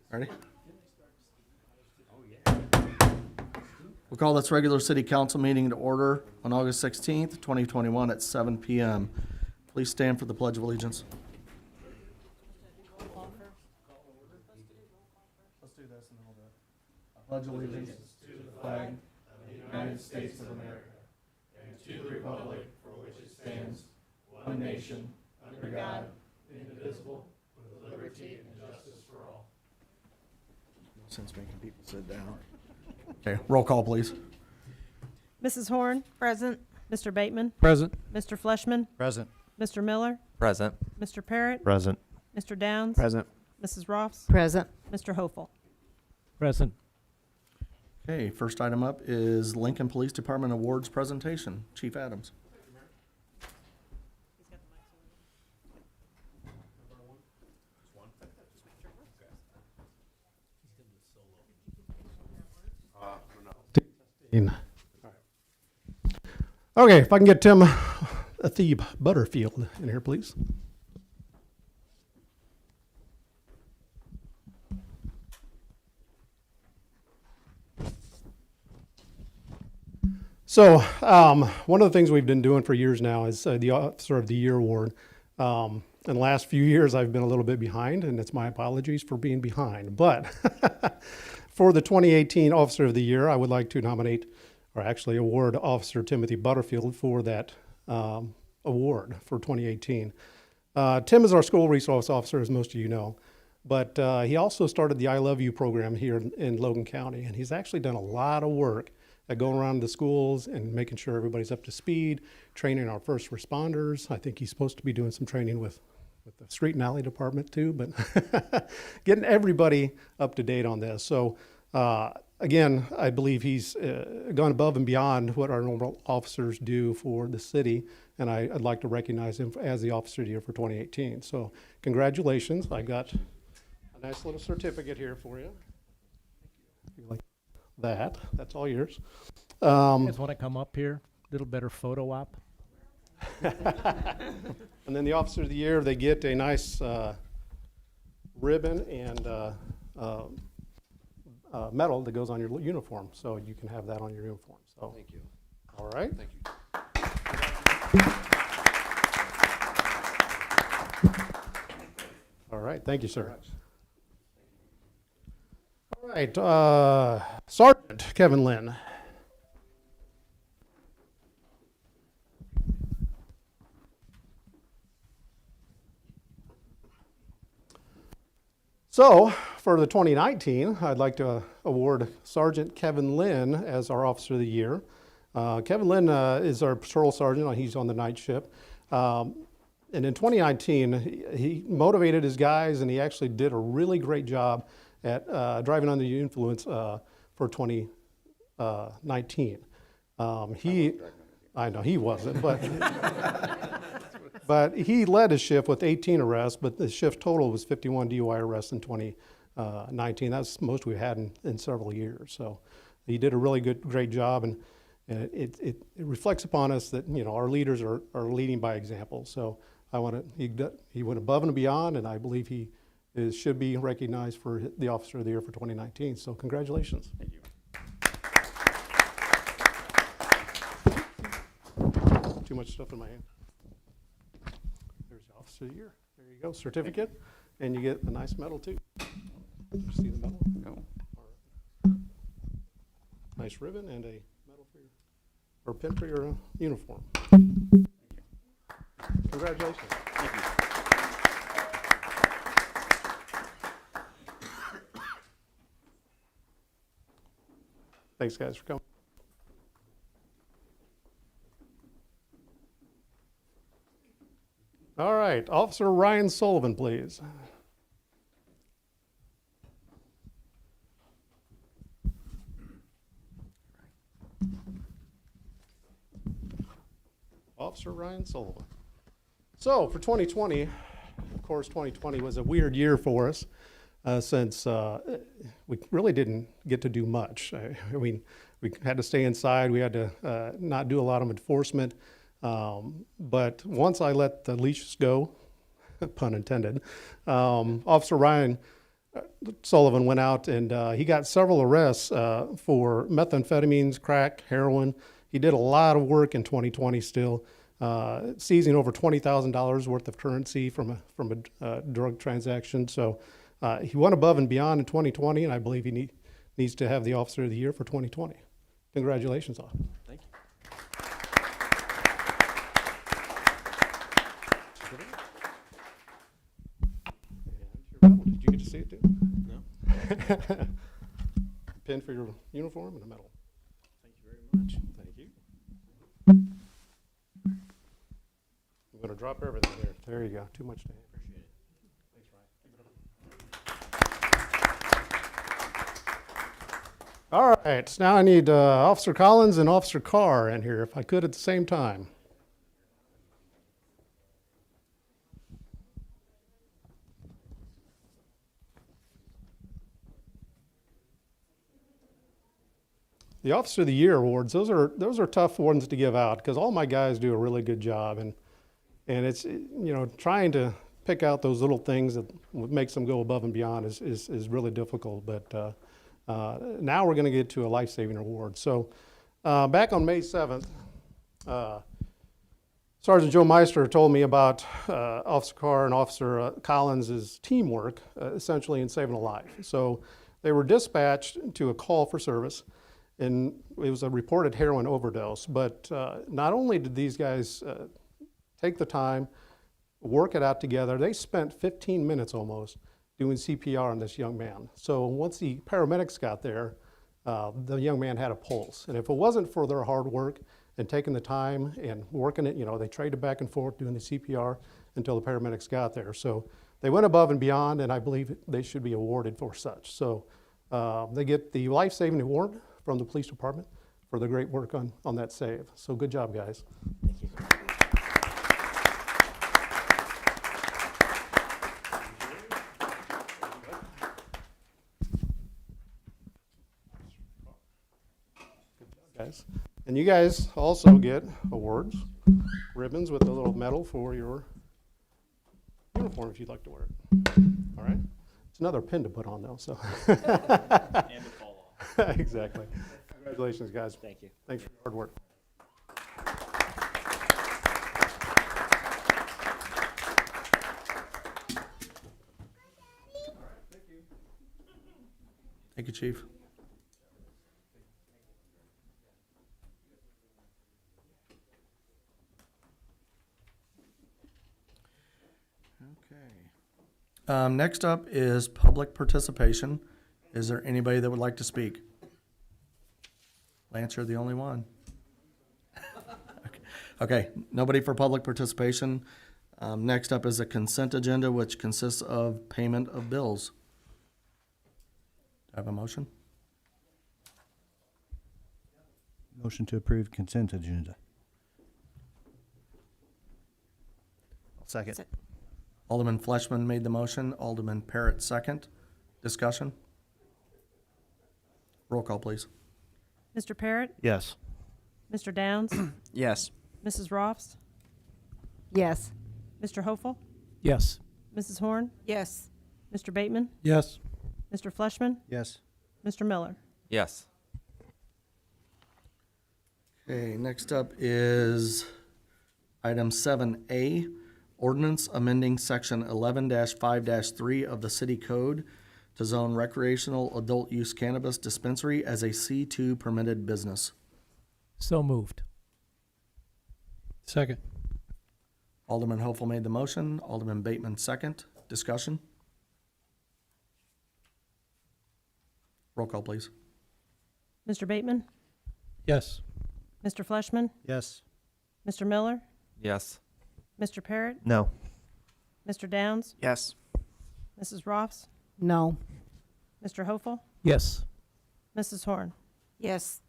Ready? We'll call this regular city council meeting to order on August 16th, 2021 at 7 PM. Please stand for the Pledge of Allegiance. Let's do this and then we'll do it. I pledge allegiance to the flag of the United States of America and to the republic for which it stands, one nation, under God, indivisible, with liberty and justice for all. Since making people sit down. Okay, roll call, please. Mrs. Horn? Present. Mr. Bateman? Present. Mr. Fleshman? Present. Mr. Miller? Present. Mr. Parrott? Present. Mr. Downs? Present. Mrs. Ross? Present. Mr. Hopel? Present. Okay, first item up is Lincoln Police Department Awards presentation. Chief Adams. Okay, if I can get Tim Athebe Butterfield in here, please. So, one of the things we've been doing for years now is the Officer of the Year award. In the last few years, I've been a little bit behind, and it's my apologies for being behind. But for the 2018 Officer of the Year, I would like to nominate, or actually award, Officer Timothy Butterfield for that award for 2018. Tim is our school resource officer, as most of you know, but he also started the I Love You program here in Logan County, and he's actually done a lot of work at going around the schools and making sure everybody's up to speed, training our first responders. I think he's supposed to be doing some training with the street and alley department too, but getting everybody up to date on this. So again, I believe he's gone above and beyond what our normal officers do for the city, and I'd like to recognize him as the Officer of the Year for 2018. So congratulations. I got a nice little certificate here for you. If you like that, that's all yours. You guys want to come up here? Little better photo op. And then the Officer of the Year, they get a nice ribbon and medal that goes on your uniform, so you can have that on your uniform. So, Thank you. all right. Thank you. All right, thank you, sir. All right, Sergeant Kevin Lynn. So, for the 2019, I'd like to award Sergeant Kevin Lynn as our Officer of the Year. Kevin Lynn is our patrol sergeant. He's on the night shift. And in 2019, he motivated his guys, and he actually did a really great job at driving under the influence for 2019. I know he wasn't, but but he led his shift with 18 arrests, but the shift total was 51 DUI arrests in 2019. That's the most we've had in several years. So he did a really great job, and it reflects upon us that, you know, our leaders are leading by example. So he went above and beyond, and I believe he should be recognized for the Officer of the Year for 2019. So congratulations. Thank you. Too much stuff in my hand. There's the Officer of the Year. There you go, certificate, and you get a nice medal too. You see the medal? No. Nice ribbon and a medal for your, or pin for your uniform. Congratulations. Thank you. Thanks, guys, for coming. All right, Officer Ryan Sullivan, please. Officer Ryan Sullivan. So for 2020, of course, 2020 was a weird year for us since we really didn't get to do much. I mean, we had to stay inside. We had to not do a lot of enforcement. But once I let the leashes go, pun intended, Officer Ryan Sullivan went out and he got several arrests for methamphetamines, crack, heroin. He did a lot of work in 2020 still, seizing over $20,000 worth of currency from a drug transaction. So he went above and beyond in 2020, and I believe he needs to have the Officer of the Year for 2020. Congratulations on him. Thank you. Did you get to see it too? No. Pin for your uniform and a medal. Thank you very much. Thank you. I'm going to drop everything there. There you go. Too much to handle. Appreciate it. Thanks, Ryan. All right. Now I need Officer Collins and Officer Carr in here, if I could, at the same time. The Officer of the Year awards, those are tough ones to give out because all my guys do a really good job, and it's, you know, trying to pick out those little things that makes them go above and beyond is really difficult. But now we're going to get to a life-saving award. So back on May 7th, Sergeant Joe Meister told me about Officer Carr and Officer Collins' teamwork, essentially in saving a life. So they were dispatched to a call for service, and it was a reported heroin overdose. But not only did these guys take the time, work it out together, they spent 15 minutes almost doing CPR on this young man. So once the paramedics got there, the young man had a pulse. And if it wasn't for their hard work and taking the time and working it, you know, they traded back and forth doing the CPR until the paramedics got there. So they went above and beyond, and I believe they should be awarded for such. So they get the life-saving award from the police department for the great work on that save. So good job, guys. Thank you. Guys. And you guys also get awards, ribbons with a little medal for your uniform if you'd like to wear it. All right? It's another pin to put on though, so. And to fall off. Exactly. Congratulations, guys. Thank you. Thanks for your hard work. Thank you, Chief. Okay. Next up is public participation. Is there anybody that would like to speak? Lance, you're the only one. Okay, nobody for public participation. Next up is a consent agenda, which consists of payment of bills. Do I have a motion? Motion to approve consent agenda. Second. Alderman Fleshman made the motion. Alderman Parrott second. Discussion? Roll call, please. Mr. Parrott, Yes. Mr. Downs, Yes. Mrs. Ross, Yes. Mr. Hopeful, Yes. Mrs. Horn, Yes. Mr. Bateman, Yes. Mr. Fleshman, Yes. Mr. Miller. Yes. Okay, next up is item 7A, ordinance amending section 11-5-3 of the city code to zone recreational adult use cannabis dispensary as a C2 permitted business. So moved. Second. Alderman Hopeful made the motion. Alderman Bateman second. Discussion? Roll call, please. Mr. Bateman, Yes. Mr. Fleshman, Yes. Mr. Miller, Yes. Mr. Parrott, No. Mr. Downs, Yes. Mrs. Ross, No. Mr. Hopeful, Yes. Mrs. Horn. Yes.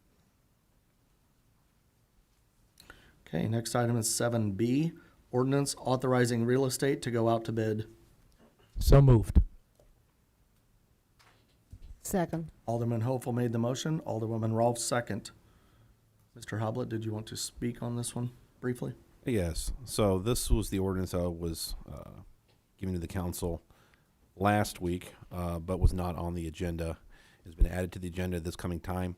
Okay, next item is 7B, ordinance authorizing real estate to go out to bid. So moved. Second. Alderman Hopeful made the motion. Alderwoman Rolfe second. Mr. Hoblet, did you want to speak on this one briefly? Yes. So this was the ordinance I was giving to the council last week, but was not on the agenda. Has been added to the agenda this coming time.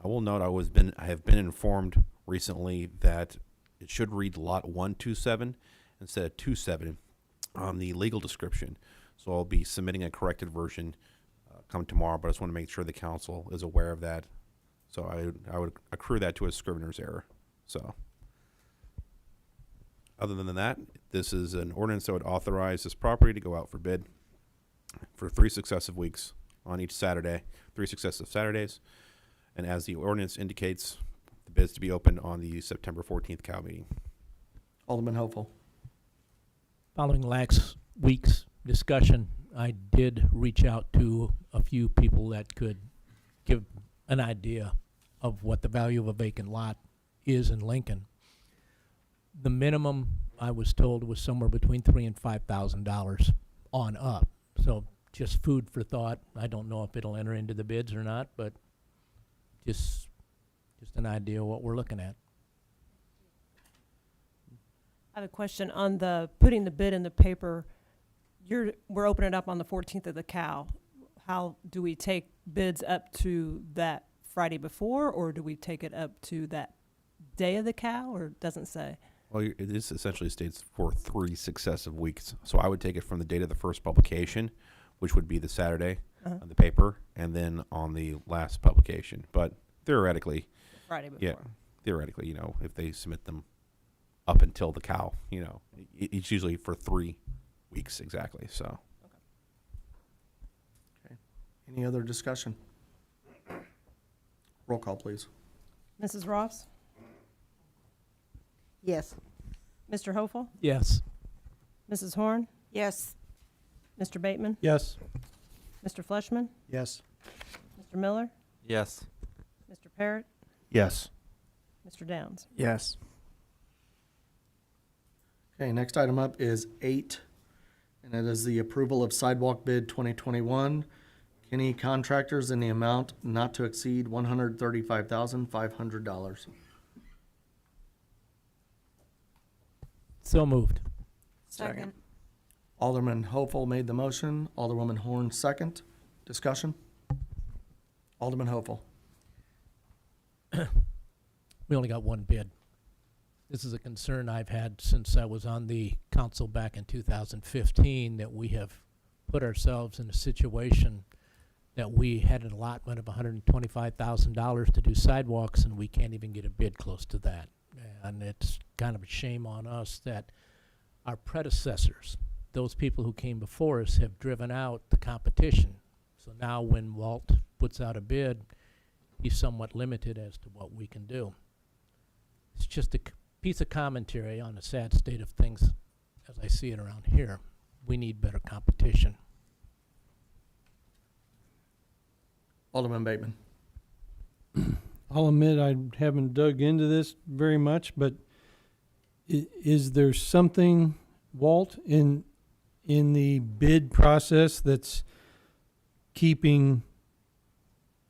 I will note I have been informed recently that it should read lot 127 instead of 27 on the legal description. So I'll be submitting a corrected version come tomorrow, but I just want to make sure the council is aware of that. So I would accrue that to a scrivener's error. So other than that, this is an ordinance that would authorize this property to go out for bid for 3 successive weeks on each Saturday, 3 successive Saturdays. And as the ordinance indicates, the bids to be opened on the September 14th Cal meeting. Alderman Hopeful. Following last week's discussion, I did reach out to a few people that could give an idea of what the value of a vacant lot is in Lincoln. The minimum, I was told, was somewhere between $3,000 and $5,000 on up. So just food for thought. I don't know if it'll enter into the bids or not, but just an idea of what we're looking at. I have a question on the, putting the bid in the paper. We're opening it up on the 14th of the cow. How do we take bids up to that Friday before, or do we take it up to that day of the cow, or it doesn't say? Well, it is essentially states for 3 successive weeks. So I would take it from the date of the first publication, which would be the Saturday on the paper, and then on the last publication. But theoretically, Friday before. yeah, theoretically, you know, if they submit them up until the cow, you know, it's usually for 3 weeks exactly. So Any other discussion? Roll call, please. Mrs. Ross? Yes. Mr. Hopeful? Yes. Mrs. Horn? Yes. Mr. Bateman? Yes. Mr. Fleshman? Yes. Mr. Miller? Yes. Mr. Parrott? Yes. Mr. Downs? Yes. Okay, next item up is 8, and it is the approval of sidewalk bid 2021. Kenny Contractors in the amount not to exceed $135,500. So moved. Second. Alderman Hopeful made the motion. Alderwoman Horn second. Discussion? Alderman Hopeful. We only got one bid. This is a concern I've had since I was on the council back in 2015, that we have put ourselves in a situation that we had an allotment of $125,000 to do sidewalks, and we can't even get a bid close to that. And it's kind of a shame on us that our predecessors, those people who came before us, have driven out the competition. So now when Walt puts out a bid, he's somewhat limited as to what we can do. It's just a piece of commentary on the sad state of things as I see it around here. We need better competition. Alderman Bateman. I'll admit I haven't dug into this very much, but is there something, Walt, in the bid process that's keeping,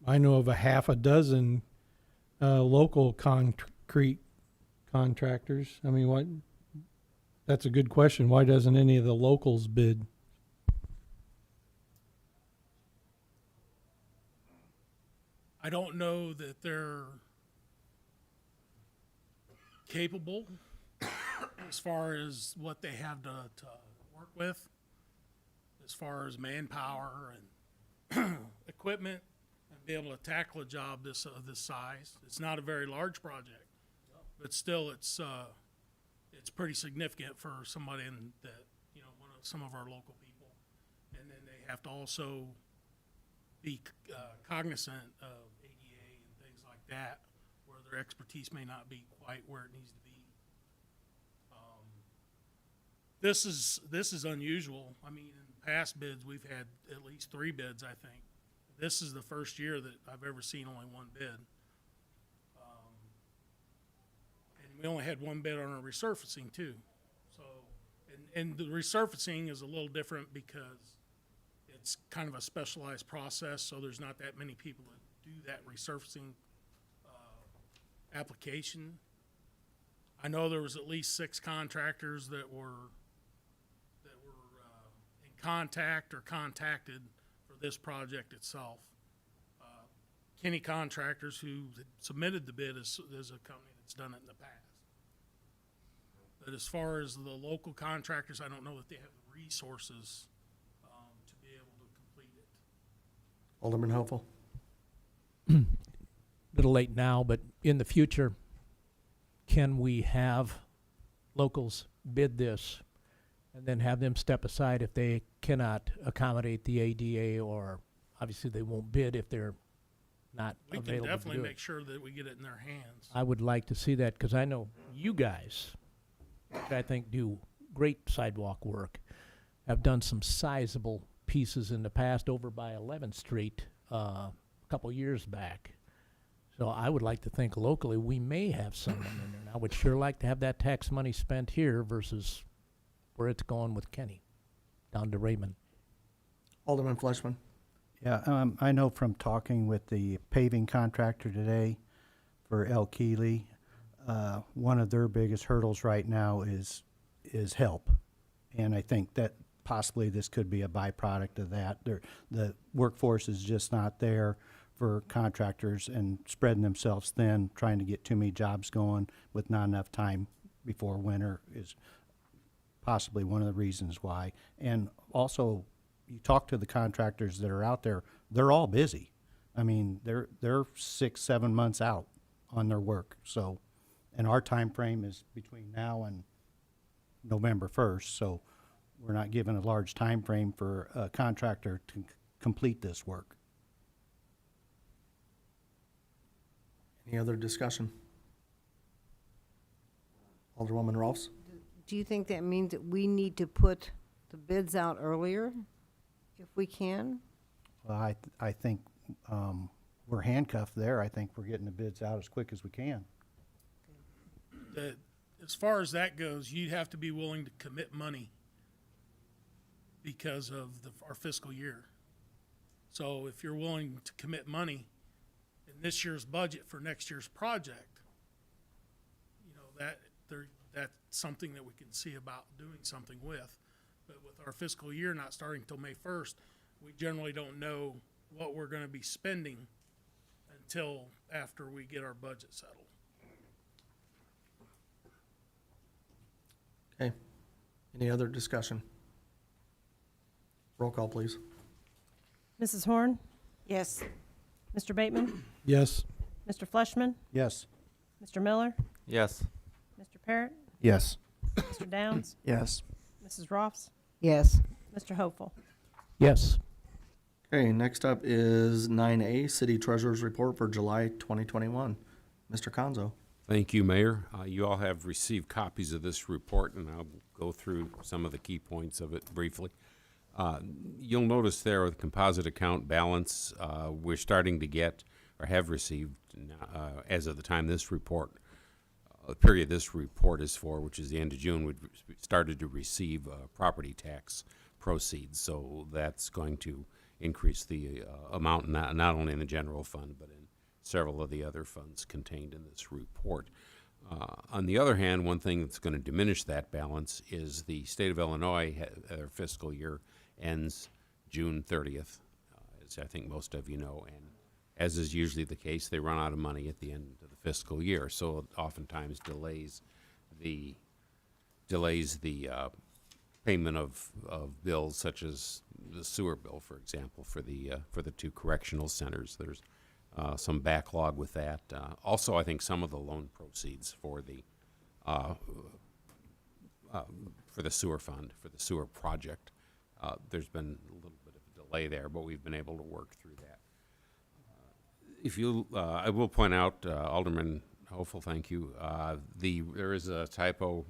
I know of a half a dozen local concrete contractors? I mean, what? That's a good question. Why doesn't any of the locals bid? I don't know that they're capable as far as what they have to work with, as far as manpower and equipment, and be able to tackle a job this size. It's not a very large project, but still it's pretty significant for somebody that, you know, some of our local people. And then they have to also be cognizant of ADA and things like that, where their expertise may not be quite where it needs to be. This is unusual. I mean, in past bids, we've had at least 3 bids, I think. This is the first year that I've ever seen only 1 bid. And we only had 1 bid on our resurfacing too. So, and the resurfacing is a little different because it's kind of a specialized process, so there's not that many people that do that resurfacing application. I know there was at least 6 contractors that were in contact or contacted for this project itself. Kenny Contractors, who had submitted the bid, is a company that's done it in the past. But as far as the local contractors, I don't know that they have the resources to be able to complete it. Alderman Hopeful. Little late now, but in the future, can we have locals bid this and then have them step aside if they cannot accommodate the ADA, or obviously they won't bid if they're not We can available to definitely do make it? sure that we get it in their hands. I would like to see that, because I know you guys, which I think do great sidewalk work, have done some sizable pieces in the past over by 11th Street a couple years back. So I would like to think locally we may have someone in there. And I would sure like to have that tax money spent here versus where it's going with Kenny, down to Raymond. Alderman Fleshman. Yeah, I know from talking with the paving contractor today for El Keely, one of their biggest hurdles right now is help. And I think that possibly this could be a byproduct of that. The workforce is just not there for contractors, and spreading themselves thin, trying to get too many jobs going with not enough time before winter is possibly one of the reasons why. And also, you talk to the contractors that are out there, they're all busy. I mean, they're 6-7 months out on their work. So, and our time frame is between now and November 1st. So we're not given a large time frame for a contractor to complete this work. Any other discussion? Alderwoman Rolfs. Do you think that means that we need to put the bids out earlier, if we can? Well, I think we're handcuffed there. I think we're getting the bids out as quick as we can. That, as far as that goes, you'd have to be willing to commit money because of our fiscal year. So if you're willing to commit money in this year's budget for next year's project, you know, that's something that we can see about doing something with. But with our fiscal year not starting till May 1st, we generally don't know what we're gonna be spending until after we get our budget settled. Okay. Any other discussion? Roll call, please. Mrs. Horn? Yes. Mr. Bateman? Yes. Mr. Fleshman? Yes. Mr. Miller? Yes. Mr. Parrott? Yes. Mr. Downs? Yes. Mrs. Ross? Yes. Mr. Hopeful? Yes. Okay, next up is 9A, City Treasurer's Report for July 2021. Mr. Conzo. Thank you, Mayor. You all have received copies of this report, and I'll go through some of the key points of it briefly. You'll notice there with composite account balance, we're starting to get, or have received, as of the time this report, the period this report is for, which is the end of June, we started to receive property tax proceeds. So that's going to increase the amount, not only in the general fund, but in several of the other funds contained in this report. On the other hand, one thing that's going to diminish that balance is the state of Illinois, their fiscal year ends June 30th, as I think most of you know, and as is usually the case, they run out of money at the end of the fiscal year, so it oftentimes delays the payment of bills, such as the sewer bill, for example, for the two correctional centers. There's some backlog with that. Also, I think some of the loan proceeds for the sewer fund, for the sewer project, there's been a little bit of a delay there, but we've been able to work through that. I will point out, Alderman Hopeful, thank you. There is a typo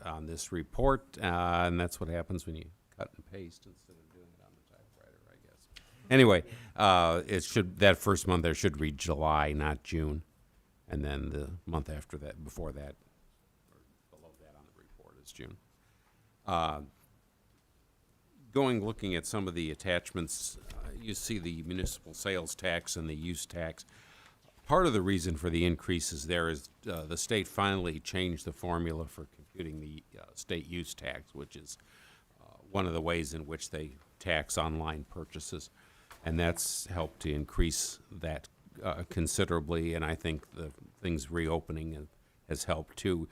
on this report, and that's what happens when you cut and paste instead of doing it on the typewriter, I guess. Anyway, that first month there should read July, not June, and then the month after that, before that, or below that on the report is June. Looking at some of the attachments, you see the municipal sales tax and the use tax. Part of the reason for the increases there is the state finally changed the formula for computing the state use tax, which is one of the ways in which they tax online purchases. And that's helped to increase that considerably, and I think the things reopening has helped too.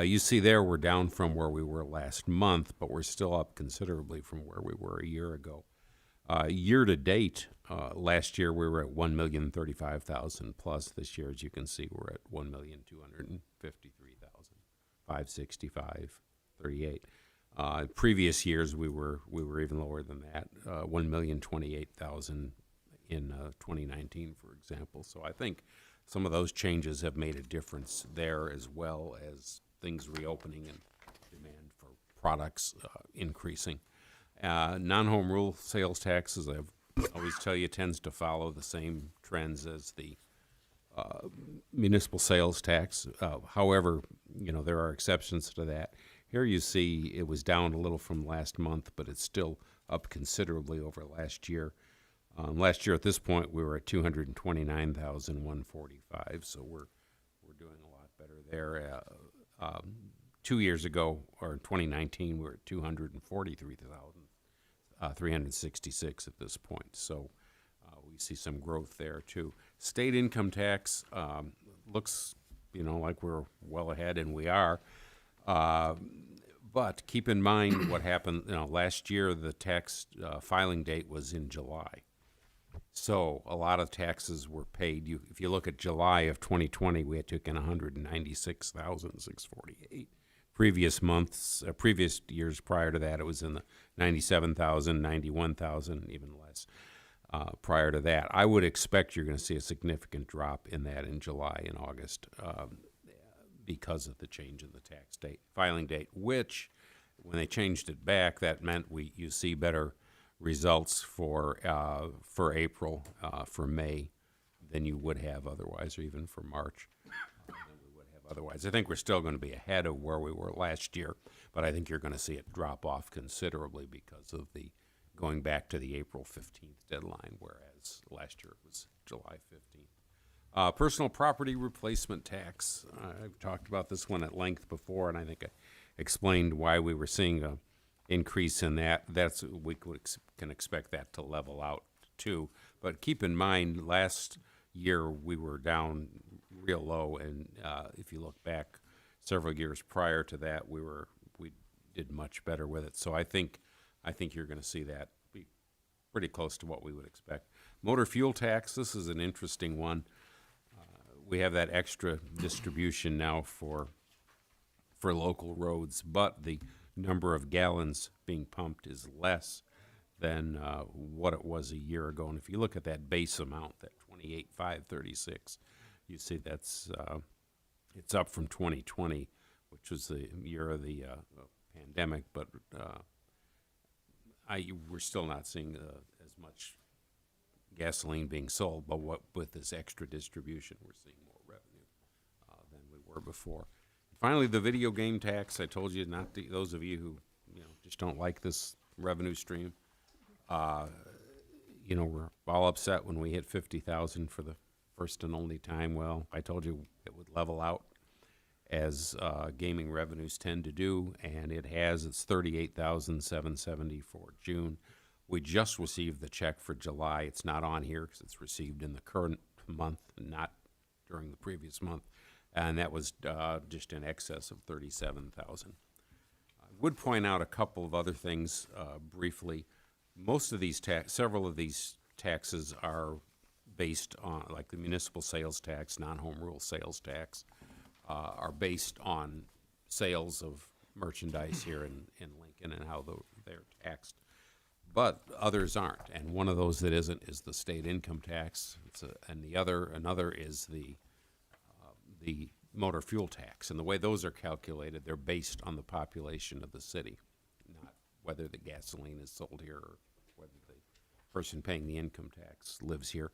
You see there, we're down from where we were last month, but we're still up considerably from where we were a year ago. Year to date, last year we were at 1,035,000 plus. This year, as you can see, we're at 1,253,565.38. Previous years we were even lower than that, 1,028,000 in 2019, for example. So I think some of those changes have made a difference there, as well as things reopening and demand for products increasing. Non-home rule sales taxes, I always tell you, tends to follow the same trends as the municipal sales tax. However, there are exceptions to that. Here you see it was down a little from last month, but it's still up considerably over last year. Last year at this point we were at 229,145, so we're doing a lot better there. 2 years ago, or in 2019, we were at 243,366 at this point. So we see some growth there too. State income tax looks, like we're well ahead, and we are. But keep in mind what happened. Last year the tax filing date was in July, so a lot of taxes were paid. If you look at July of 2020, we had taken 196,648. Previous months, previous years prior to that, it was in the 97,000, 91,000, even less. Prior to that, I would expect you're going to see a significant drop in that in July and August. Because of the change in the tax date, filing date, which, when they changed it back, that meant you see better results for April, for May, than you would have otherwise, or even for March than we would have otherwise. I think we're still going to be ahead of where we were last year, but I think you're going to see it drop off considerably because of the going back to the April 15th deadline, whereas last year it was July 15th. Personal property replacement tax. I've talked about this one at length before, and I think I explained why we were seeing an increase in that. We can expect that to level out too. But keep in mind, last year we were down real low, and if you look back several years prior to that, we did much better with it. So I think you're going to see that be pretty close to what we would expect. Motor fuel tax. This is an interesting one. We have that extra distribution now for local roads, but the number of gallons being pumped is less than what it was a year ago. And if you look at that base amount, that 28,536, you see it's up from 2020, which was the year of the pandemic, but we're still not seeing as much gasoline being sold, but with this extra distribution, we're seeing more revenue than we were before. Finally, the video game tax. I told you, those of you who just don't like this revenue stream. We're all upset when we hit 50,000 for the first and only time. Well, I told you it would level out, as gaming revenues tend to do, and it has. It's 38,770 for June. We just received the check for July. It's not on here because it's received in the current month, not during the previous month, and that was just in excess of 37,000. I would point out a couple of other things briefly. Most of these several of these taxes are based on, like the municipal sales tax, non-home rule sales tax, are based on sales of merchandise here in Lincoln and how they're taxed. But others aren't, and one of those that isn't is the state income tax, and another is the motor fuel tax. And the way those are calculated, they're based on the population of the city, not whether the gasoline is sold here or whether the person paying the income tax lives here.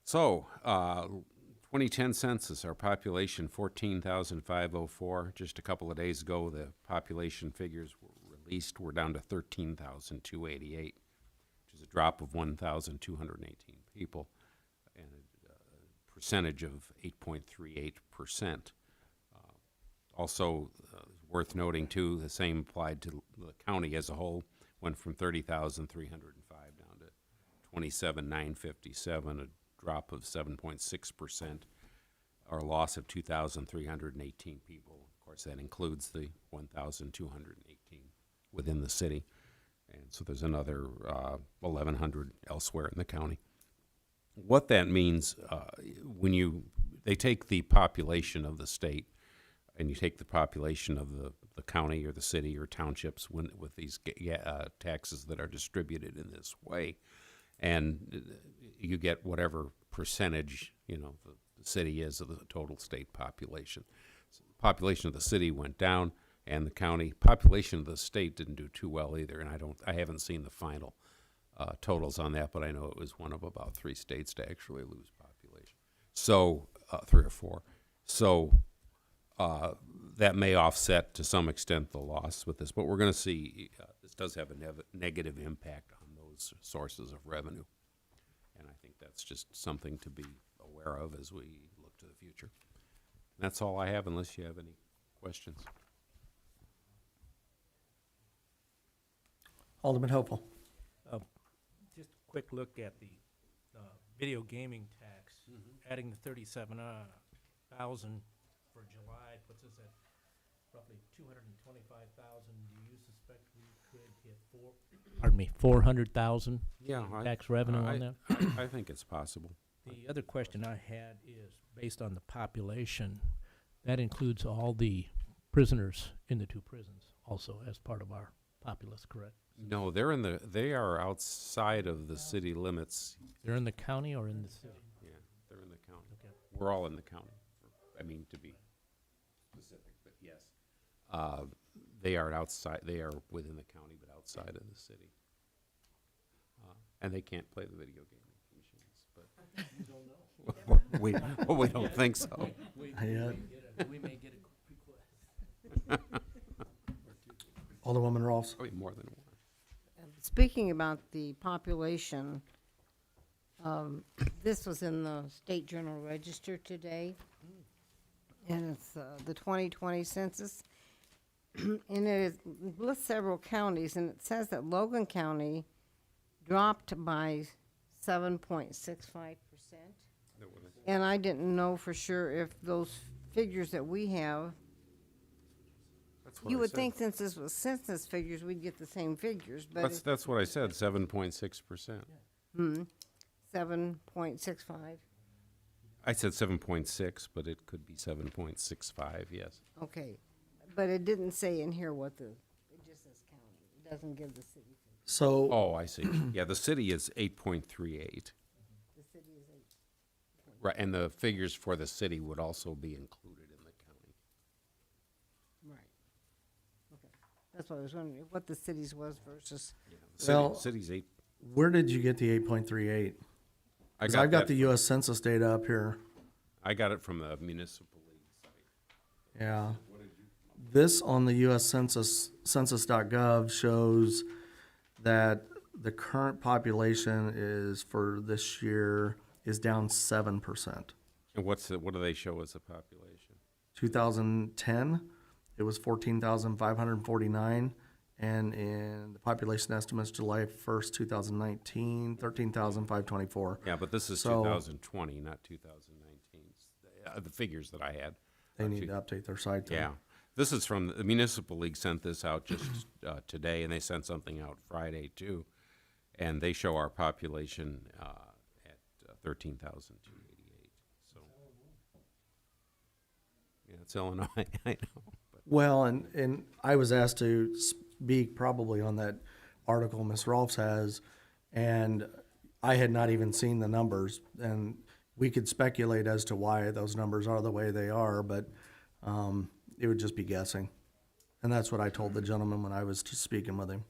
So, 2010 census, our population 14,504. Just a couple of days ago, the population figures were released. We're down to 13,288, which is a drop of 1,218 people, and a percentage of 8.38%. Also, worth noting too, the same applied to the county as a whole, went from 30,305 down to 27,957, a drop of 7.6%, or a loss of 2,318 people. Of course, that includes the 1,218 within the city. And so there's another 1,100 elsewhere in the county. What that means, when they take the population of the state and you take the population of the county or the city or townships with these taxes that are distributed in this way, and you get whatever percentage, the city is of the total state population. So the population of the city went down, and the county population of the state didn't do too well either. And I haven't seen the final totals on that, but I know it was one of about 3 states to actually lose population. So 3 or 4. So that may offset to some extent the loss with this, but we're going to see this does have a negative impact on those sources of revenue. And I think that's just something to be aware of as we look to the future. And that's all I have, unless you have any questions. Alderman Hopel. Just a quick look at the video gaming tax, adding the 37,000 for July puts us at roughly 225,000. Do you suspect we could hit 400,000 tax revenue on that? I think it's possible. The other question I had is, based on the population, that includes all the prisoners in the 2 prisons also as part of our populace, correct? No, they are outside of the city limits. They're in the county or in the city? Yeah, they're in the county. Okay. We're all in the county. To be specific, but yes. They are outside, they are within the county, but outside of the city. And they can't play the video gaming machines, but. You don't know. We don't think so. We may get a request. Alderwoman Rolfs. Probably more than one. Speaking about the population, this was in the State Journal Register today, and it's the 2020 census. And it lists several counties, and it says that Logan County dropped by 7.65%. And I didn't know for sure if those figures that we have, you would think since this was census figures, we'd get the same figures, but That's what I said, 7.6%. 7.65. I said 7.6, but it could be 7.65, yes. Okay, but it didn't say in here what it just says county. It doesn't give the city. So, Oh, I see. Yeah, the city is 8.38. The city is 8. Right, and the figures for the city would also be included in the county. Right. Okay. That's what I was wondering, what the cities was versus. Yeah, the Well- city's 8. where did you get the 8.38? Because I've got the U.S. Census data up here. I got it from the municipal league site. Yeah. This on the U.S. Census.gov shows that the current population is, for this year, is down 7%. And what do they show as a population? 2010, it was 14,549. And in the population estimates, July 1st, 2019, 13,524. Yeah, but this is So- 2020, not 2019. The figures that I had. They need to update their site. then. Yeah. This is from, the municipal league sent this out just today, and they sent something out Friday too. And they show our population at 13,288, so. Yeah, it's Illinois, I know. But Well, and I was asked to speak probably on that article Ms. Rolfs has, and I had not even seen the numbers, and we could speculate as to why those numbers are the way they are, but it would just be guessing. And that's what I told the gentleman when I was speaking with him.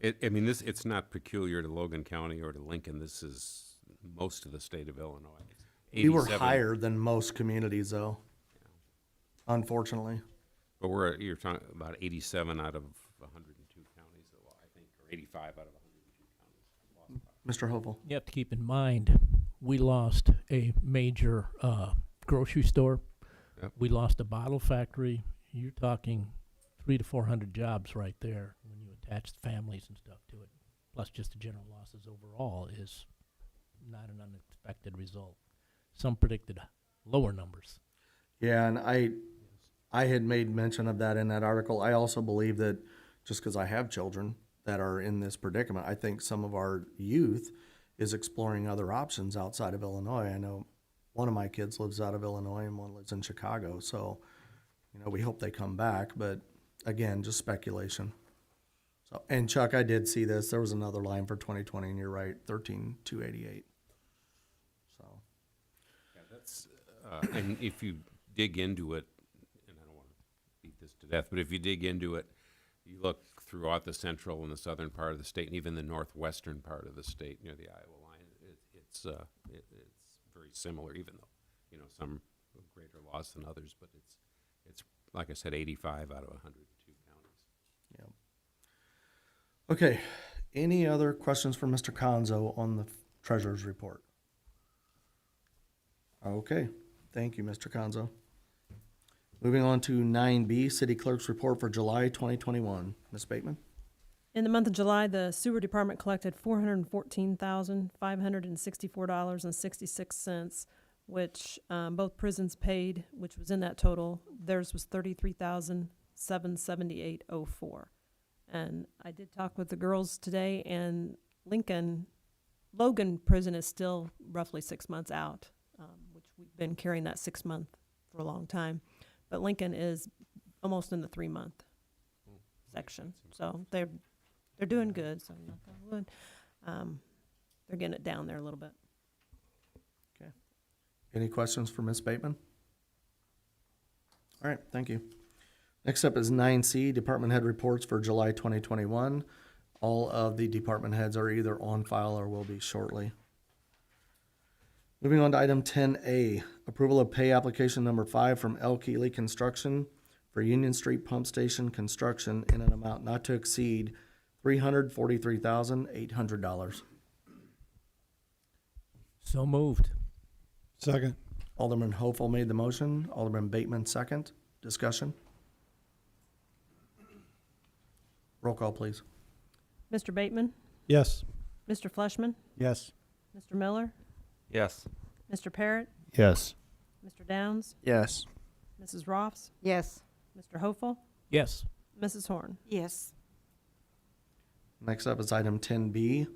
it's not peculiar to Logan County or to Lincoln. This is most of the state of Illinois. We were 87 higher than most communities, though, unfortunately. But you're talking about 87 out of 102 counties, I think, or 85 out of 102 counties. Mr. Hopel. You have to keep in mind, we lost a major grocery store. Yep. We lost a bottle factory you're talking 300 to 400 jobs right there when you attach the families and stuff to it. Plus just the general losses overall is not an unexpected result. Some predicted lower numbers. Yeah, and I had made mention of that in that article. I also believe that just because I have children that are in this predicament, I think some of our youth is exploring other options outside of Illinois. I know one of my kids lives out of Illinois and one lives in Chicago. So, we hope they come back, but again, just speculation. So, and Chuck, I did see this. There was another line for 2020, and you're right, 13,288. So, Yeah, that's, and if you dig into it, and I don't want to beat this to death, but if you dig into it, you look throughout the central and the southern part of the state, and even the northwestern part of the state near the Iowa line, it's very similar, even though, some with greater loss than others, but it's like I said, 85 out of 102 counties. yeah. Okay. Any other questions for Mr. Conzo on the treasurer's report? Okay. Thank you, Mr. Conzo. Moving on to 9B, City Clerk's Report for July 2021. Ms. Bateman? In the month of July, the sewer department collected $414,564.66, which both prisons paid, which was in that total. Theirs was $33,778.04. And I did talk with the girls today, and Logan prison is still roughly 6 months out, which we've been carrying that 6 month for a long time. But Lincoln is almost in the 3 month section. So they're doing good, so knock on wood. They're getting it down there a little bit. Okay. Any questions for Ms. Bateman? All right, thank you. Next up is 9C, Department Head Reports for July 2021. All of the department heads are either on file or will be shortly. Moving on to item 10A, approval of pay application number 5 from L. Keeley Construction for Union Street Pump Station construction in an amount not to exceed $343,800. So moved. Second. Alderman Hopeful made the motion. Alderman Bateman second. Discussion? Roll call, please. Mr. Bateman? Yes. Mr. Fleshman? Yes. Mr. Miller? Yes. Mr. Parrott? Yes. Mr. Downs? Yes. Mrs. Ross? Yes. Mr. Hopeful? Yes. Mrs. Horn? Yes. Next up is item 10B,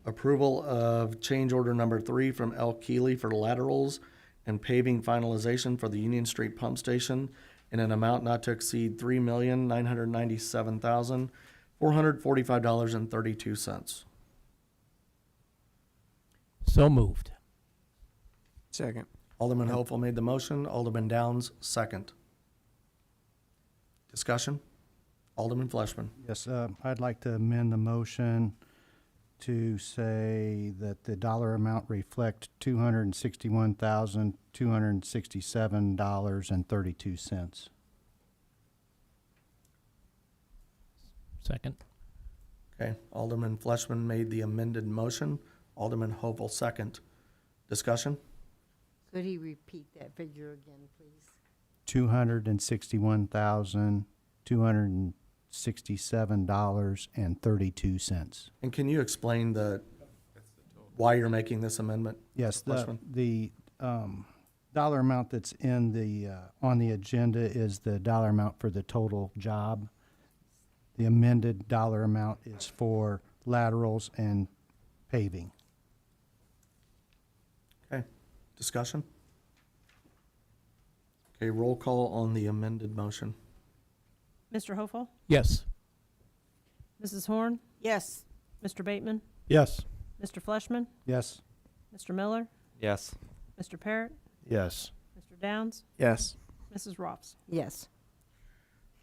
approval of change order number 3 from L. Keeley for laterals and paving finalization for the Union Street Pump Station in an amount not to exceed $3,997,445.32. So moved. Second. Alderman Hopeful made the motion. Alderman Downs second. Discussion? Alderman Fleshman. Yes, I'd like to amend the motion to say that the dollar amount reflect $261,267.32. Second. Okay, Alderman Fleshman made the amended motion. Alderman Hopeful second. Discussion? Could he repeat that figure again, please? $261,267.32. And can you explain why you're making this amendment? Yes, Fleshman? the dollar amount that's in on the agenda is the dollar amount for the total job. The amended dollar amount is for laterals and paving. Okay, discussion? Okay, roll call on the amended motion. Mr. Hopeful? Yes. Mrs. Horn? Yes. Mr. Bateman? Yes. Mr. Fleshman? Yes. Mr. Miller? Yes. Mr. Parrott? Yes. Mr. Downs? Yes. Mrs. Ross? Yes.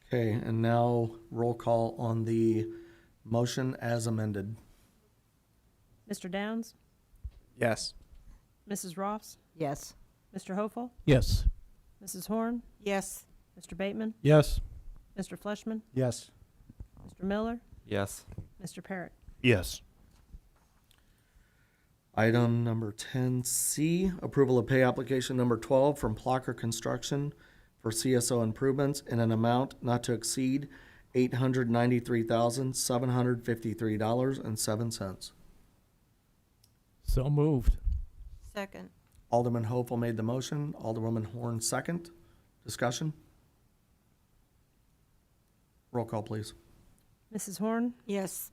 Okay, and now roll call on the motion as amended. Mr. Downs? Yes. Mrs. Ross? Yes. Mr. Hopeful? Yes. Mrs. Horn? Yes. Mr. Bateman? Yes. Mr. Fleshman? Yes. Mr. Miller? Yes. Mr. Parrott? Yes. Item number 10C, approval of pay application number 12 from Plocker Construction for CSO improvements in an amount not to exceed $893,753.07. So moved. Second. Alderman Hopel made the motion, Alderwoman Horn second. Discussion? Roll call, please. Mrs. Horn, Yes.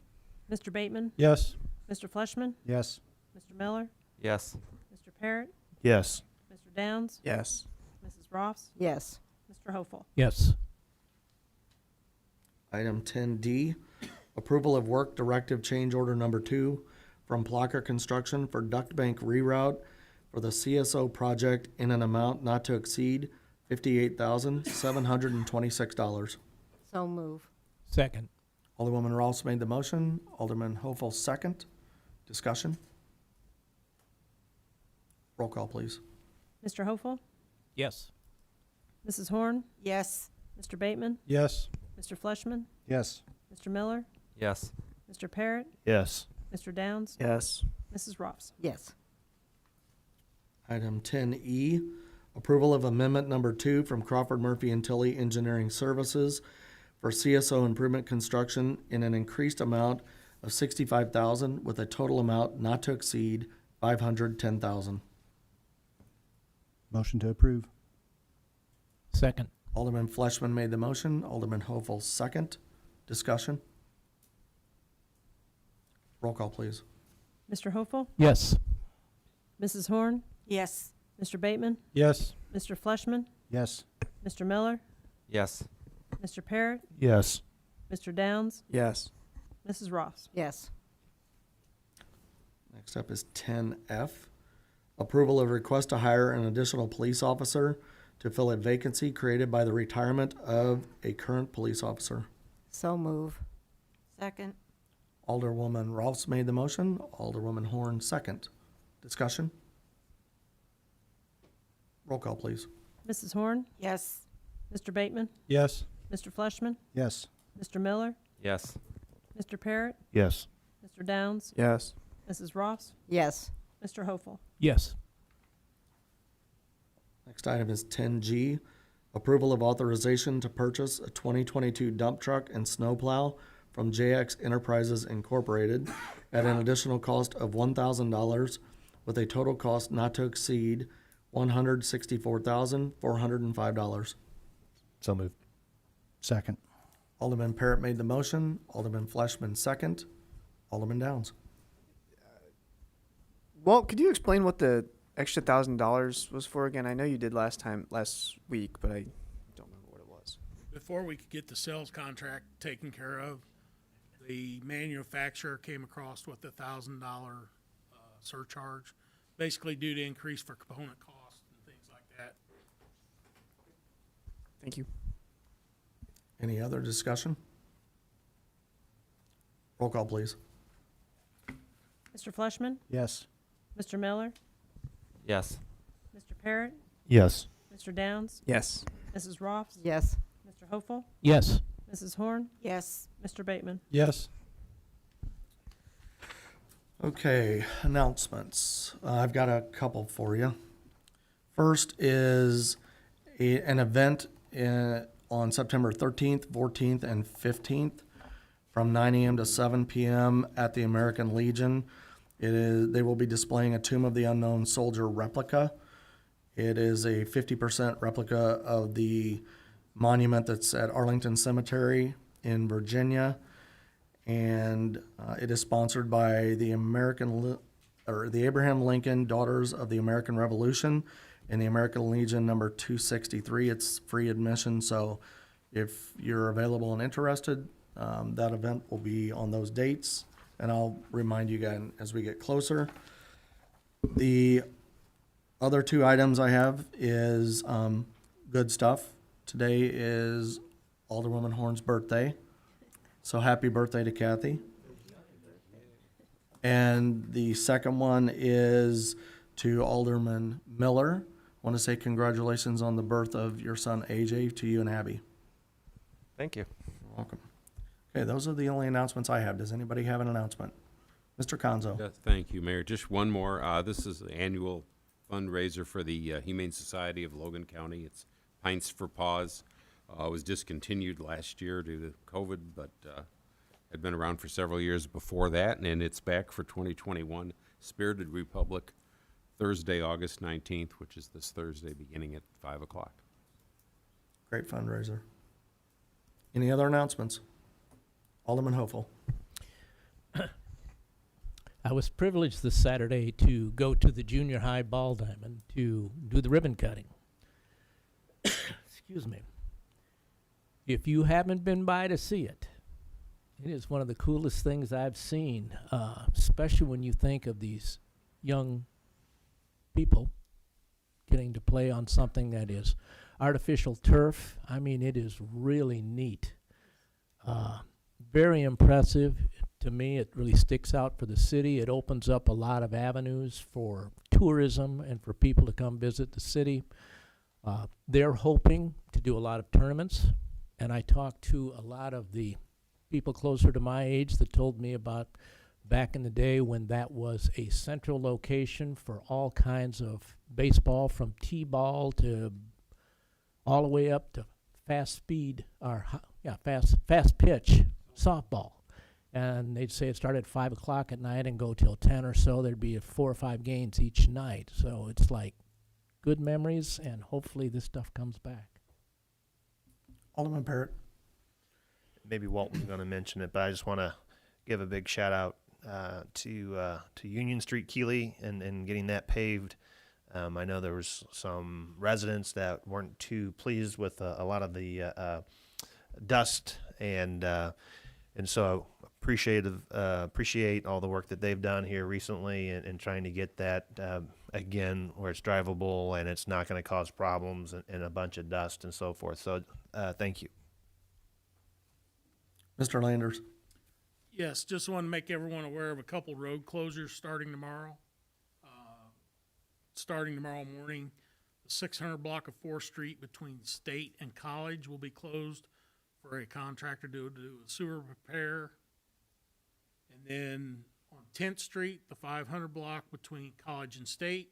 Mr. Bateman, Yes. Mr. Fleshman, Yes. Mr. Miller, Yes. Mr. Parrott, Yes. Mr. Downs, Yes. Mrs. Ross, Yes. Mr. Hopel. Yes. Item 10D, approval of work directive change order number 2 from Blocker Construction for duct bank reroute for the CSO project in an amount not to exceed $58,726. So move. Second. Alderwoman Ross made the motion, Alderman Hopel second. Discussion? Roll call, please. Mr. Hopel, Yes. Mrs. Horn, Yes. Mr. Bateman, Yes. Mr. Fleshman, Yes. Mr. Miller, Yes. Mr. Parrott, Yes. Mr. Downs, Yes. Mrs. Ross. Yes. Item 10E, approval of amendment number 2 from Crawford Murphy and Tilly Engineering Services for CSO improvement construction in an increased amount of $65,000 with a total amount not to exceed $510,000. Motion to approve. Second. Alderman Fleshman made the motion, Alderman Hopel second. Discussion? Roll call, please. Mr. Hopel, Yes. Mrs. Horn, Yes. Mr. Bateman, Yes. Mr. Fleshman, Yes. Mr. Miller, Yes. Mr. Parrott, Yes. Mr. Downs, Yes. Mrs. Ross. Yes. Next up is 10F, approval of request to hire an additional police officer to fill a vacancy created by the retirement of a current police officer. So move. Second. Alderwoman Ross made the motion, Alderwoman Horn second. Discussion? Roll call, please. Mrs. Horn, Yes. Mr. Bateman, Yes. Mr. Fleshman, Yes. Mr. Miller, Yes. Mr. Parrott, Yes. Mr. Downs, Yes. Mrs. Ross, Yes. Mr. Hopel. Yes. Next item is 10G, approval of authorization to purchase a 2022 dump truck and snowplow from JX Enterprises Incorporated at an additional cost of $1,000 with a total cost not to exceed $164,405. So moved. Second. Alderman Parrott made the motion, Alderman Fleshman second. Alderman Downs. Well, could you explain what the extra $1,000 was for again? I know you did last week, but I don't remember what it was. Before we could get the sales contract taken care of, the manufacturer came across with a $1,000 surcharge, basically due to increase for component costs and things like that. Thank you. Any other discussion? Roll call, please. Mr. Fleshman, Yes. Mr. Miller, Yes. Mr. Parrott, Yes. Mr. Downs, Yes. Mrs. Ross, Yes. Mr. Hopel, Yes. Mrs. Horn, Yes. Mr. Bateman. Yes. Okay, announcements. I've got a couple for you. First is an event on September 13th, 14th, and 15th from 9 a.m. to 7 p.m. at the American Legion. They will be displaying a Tomb of the Unknown Soldier replica. It is a 50% replica of the monument that's at Arlington Cemetery in Virginia. And it is sponsored by the Abraham Lincoln Daughters of the American Revolution and the American Legion number 263. It's free admission, so if you're available and interested, that event will be on those dates, and I'll remind you again as we get closer. The other two items I have is good stuff. Today is Alderwoman Horn's birthday. So happy birthday to Kathy. And the second one is to Alderman Miller. I want to say congratulations on the birth of your son AJ to you and Abby. Thank you. You're welcome. Okay, those are the only announcements I have. Does anybody have an announcement? Mr. Conzo. Yes, thank you, Mayor. Just one more. This is the annual fundraiser for the Humane Society of Logan County. It's Pints for Paws was discontinued last year due to COVID, but had been around for several years before that, and it's back for 2021. Spirited Republic, Thursday, August 19th, which is this Thursday, beginning at 5 o'clock. Great fundraiser. Any other announcements? Alderman Hopeful. I was privileged this Saturday to go to the junior high ball diamond to do the ribbon cutting. Excuse me. If you haven't been by to see it, it is one of the coolest things I've seen, especially when you think of these young people getting to play on something that is artificial turf. I mean, it is really neat. Very impressive. To me, it really sticks out for the city. It opens up a lot of avenues for tourism and for people to come visit the city. They're hoping to do a lot of tournaments, and I talked to a lot of the people closer to my age that told me about back in the day when that was a central location for all kinds of baseball, from t-ball to all the way up to fast pitch softball. And they'd say it started at 5 o'clock at night and go till 10 or so. There'd be 4 or 5 games each night. So it's like good memories, and hopefully this stuff comes back. Alderman Parrott. Maybe Walt was going to mention it, but I just want to give a big shout out to Union Street, Keeley, and getting that paved. I know there was some residents that weren't too pleased with a lot of the dust, and so appreciate all the work that they've done here recently and trying to get that again where it's drivable and it's not going to cause problems and a bunch of dust and so forth. So thank you. Mr. Landers. Yes, just want to make everyone aware of a couple road closures starting tomorrow. Starting tomorrow morning, the 600 block of 4th Street between State and College will be closed for a contractor to do a sewer repair. And then on 10th Street, the 500 block between College and State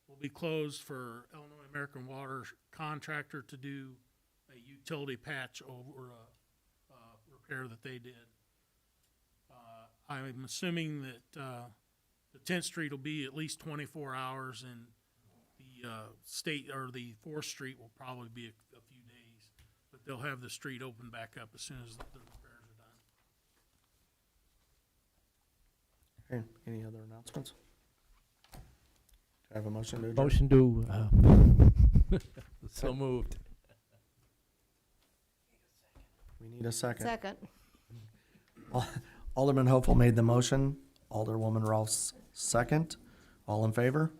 will be closed for Illinois American Water contractor to do a utility patch over a repair that they did. I'm assuming that the 10th Street will be at least 24 hours, and the State or the 4th Street will probably be a few days. But they'll have the street open back up as soon as the repairs are done. Okay, any other announcements? Do I have a motion to adjourn? Motion to, so moved. We need a second. Second. Alderman Hopeful made the motion. Alderwoman Ross second. All in favor?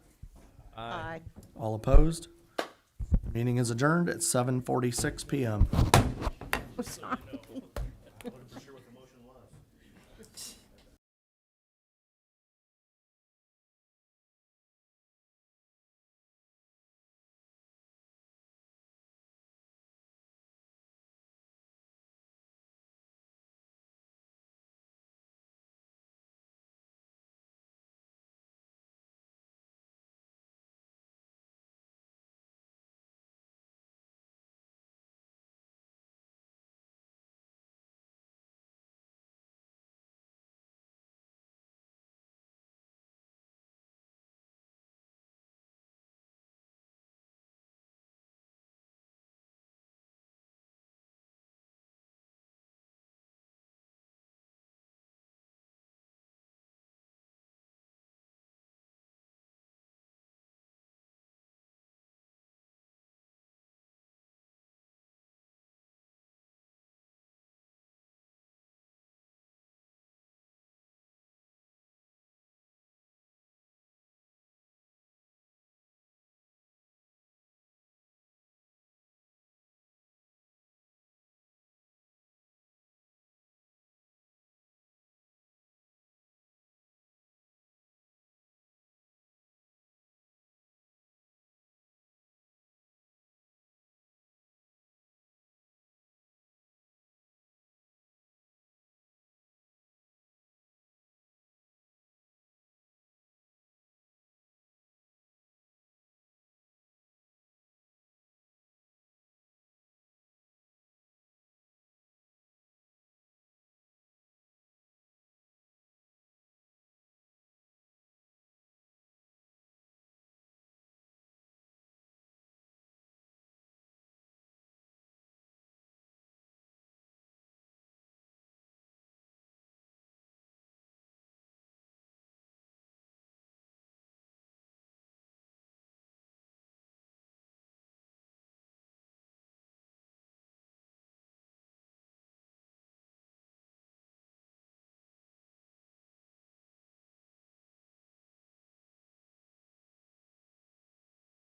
Aye. All opposed? Meeting is adjourned at 7:46 PM. Sorry.